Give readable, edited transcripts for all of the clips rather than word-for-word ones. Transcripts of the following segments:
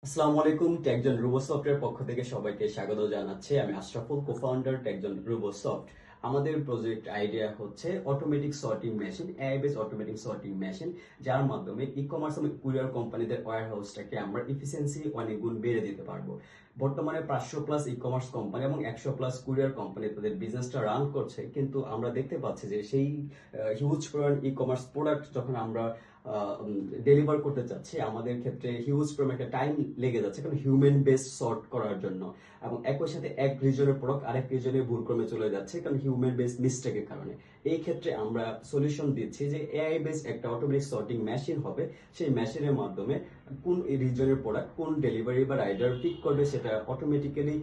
আসসালামু আলাইকুম, টেকজন রোবোসফটের পক্ষ থেকে সবাইকে স্বাগত জানাচ্ছি। আমি আশরাফুল, কো-ফাউন্ডার টেকজন রোবোসফট। আমাদের প্রজেক্ট আইডিয়া হচ্ছে automatic sorting machine, AI base automatic sorting machine, যার মাধ্যমে ই কমার্স এবং কুরিয়ার কোম্পানিদের ওয়্যার হাউসটাকে আমরা এফিসিয়েন্সি অনেক গুণ বেড়ে দিতে পারবো। বর্তমানে 500+ ই কমার্স কোম্পানি এবং 100+ কুরিয়ার কোম্পানি তাদের বিজনেসটা রান করছে, কিন্তু আমরা দেখতে পাচ্ছি যে সেই হিউজ পরিমাণ ই কমার্স প্রোডাক্ট যখন আমরা ডেলিভার করতে চাচ্ছি, আমাদের ক্ষেত্রে হিউজ পরিমাণ একটা টাইম লেগে যাচ্ছে, কারণ হিউম্যান বেস সর্ট করার জন্য। এবং একই সাথে এক রিজনের প্রোডাক্ট আরেক রিজনে ভুলক্রমে চলে যাচ্ছে, কারণ হিউম্যান বেস মিস্টেকের কারণে। এই ক্ষেত্রে আমরা সলিউশন দিচ্ছি যে এআই বেস একটা অটোমেটিক সর্টিং মেশিন হবে। সেই মেশিনের মাধ্যমে কোন রিজনের প্রোডাক্ট কোন ডেলিভারি বা রাইডার পিক করবে সেটা অটোমেটিক্যালি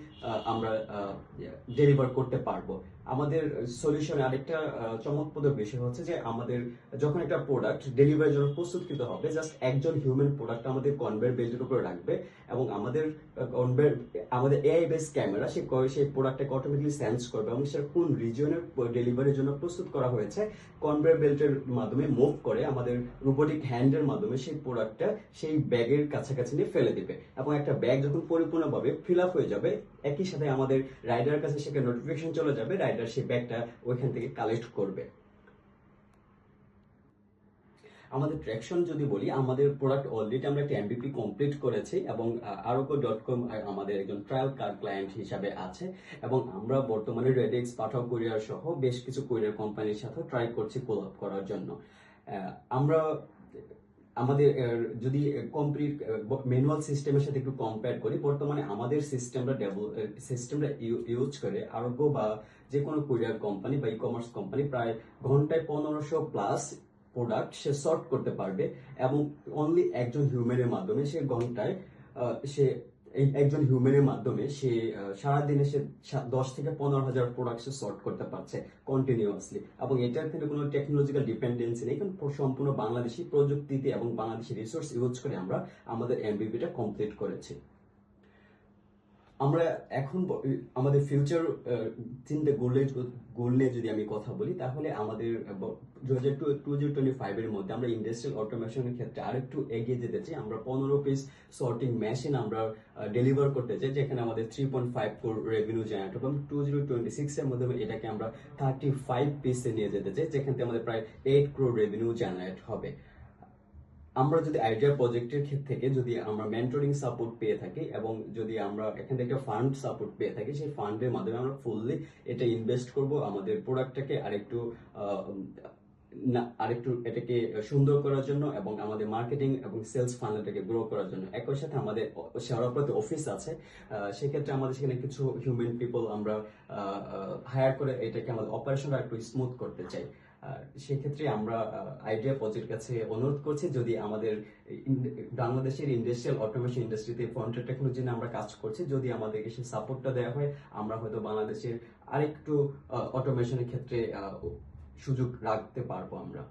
আমরা ডেলিভার করতে পারবো। আমাদের সলিউশনে আরেকটা চমকপ্রদ বিষয় হচ্ছে যে আমাদের যখন একটা প্রোডাক্ট ডেলিভারির জন্য প্রস্তুতকৃত হবে, জাস্ট একজন হিউম্যান প্রোডাক্ট আমাদের কনভেয়ার বেল্টের উপরে রাখবে এবং আমাদের এআই বেস ক্যামেরা সেই প্রোডাক্টটাকে অটোমেটিক্যালি সেন্স করবে এবং সেটা কোন রিজিয়নের ডেলিভারির জন্য প্রস্তুত করা হয়েছে কনভেয়ার বেল্টের মাধ্যমে মুভ করে আমাদের রোবোটিক হ্যান্ডের মাধ্যমে সেই প্রোডাক্টটা সেই ব্যাগের কাছাকাছি নিয়ে ফেলে দিবে। এবং একটা ব্যাগ যখন পরিপূর্ণভাবে ফিল আপ হয়ে যাবে, একই সাথে আমাদের রাইডারের কাছে সেখানে নোটিফিকেশন চলে যাবে, রাইডার সেই ব্যাগটা ওইখান থেকে কালেক্ট করবে। আমাদের ট্র্যাকশন যদি বলি, আমাদের প্রোডাক্ট অলরেডি আমরা একটা এমভিপি কমপ্লিট করেছি এবং aroko.com আমাদের একজন ট্রায়াল ক্লায়েন্ট হিসাবে আছে এবং আমরা বর্তমানে রেডেক্স, পাঠাও কুরিয়ার সহ বেশ কিছু কুরিয়ার কোম্পানির সাথে ট্রাই করছি কোলাব করার জন্য। আমরা আমাদের যদি কমপ্লিট ম্যানুয়াল সিস্টেমের সাথে একটু কম্পেয়ার করি, বর্তমানে আমাদের সিস্টেমটা ইউজ করে আরোগ্য বা যে কোনো কুরিয়ার কোম্পানি বা ই কমার্স কোম্পানি প্রায় ঘন্টায় 1500+ প্রোডাক্ট সে সর্ট করতে পারবে এবং অনলি একজন হিউম্যানের মাধ্যমে সে ঘন্টায় সে একজন হিউম্যানের মাধ্যমে সে সারাদিনে সে 10 থেকে 15 হাজার প্রোডাক্ট সে সর্ট করতে পারছে কন্টিনিউয়াসলি। এবং এটার কিন্তু কোনো টেকনোলজিক্যাল ডিপেন্ডেন্সি নেই, কারণ সম্পূর্ণ বাংলাদেশি প্রযুক্তিতে এবং বাংলাদেশি রিসোর্স ইউজ করে আমরা আমাদের এমবিপিটা কমপ্লিট করেছি। আমরা এখন আমাদের ফিউচার চিন্তা গোল নিয়ে যদি আমি কথা বলি, তাহলে আমাদের 2025 এর মধ্যে আমরা ইন্ডাস্ট্রিয়াল অটোমেশনের ক্ষেত্রে আরেকটু এগিয়ে যেতে চাই। আমরা 15 পিস সর্টিং মেশিন আমরা ডেলিভার করতে চাই, যেখানে আমাদের 3.5 crore রেভিনিউ জেনারেট হবে এবং 2026 এর মধ্যে এটাকে আমরা 35 পিসে নিয়ে যেতে চাই, যেখান থেকে আমাদের প্রায় 8 crore রেভিনিউ জেনারেট হবে। আমরা যদি আইডিয়া প্রজেক্টের ক্ষেত্রে থেকে যদি আমরা মেন্টরিং সাপোর্ট পেয়ে থাকি এবং যদি আমরা এখান থেকে একটা ফান্ড সাপোর্ট পেয়ে থাকি, সেই ফান্ডের মাধ্যমে আমরা ফুললি এটা ইনভেস্ট করব আমাদের প্রোডাক্টটাকে আরেকটু এটাকে সুন্দর করার জন্য এবং আমাদের মার্কেটিং এবং সেলস ফান্ডটাকে গ্রো করার জন্য। একই সাথে আমাদের শেয়ারপাতে অফিস আছে, সেক্ষেত্রে আমাদের সেখানে কিছু হিউম্যান পিপল আমরা হায়ার করে এটাকে আমাদের অপারেশনটা একটু স্মুথ করতে চাই। সেক্ষেত্রে আমরা আইডিয়া প্রজেক্টের কাছে অনুরোধ করছি, যদি আমাদের বাংলাদেশের ইন্ডাস্ট্রিয়াল অটোমেশন ইন্ডাস্ট্রিতে ফ্রন্টিয়ার টেকনোলজি নিয়ে আমরা কাজ করছি, যদি আমাদেরকে সেই সাপোর্টটা দেওয়া হয়, আমরা হয়তো বাংলাদেশের আরেকটু অটোমেশনের ক্ষেত্রে সুযোগ রাখতে পারবো আমরা।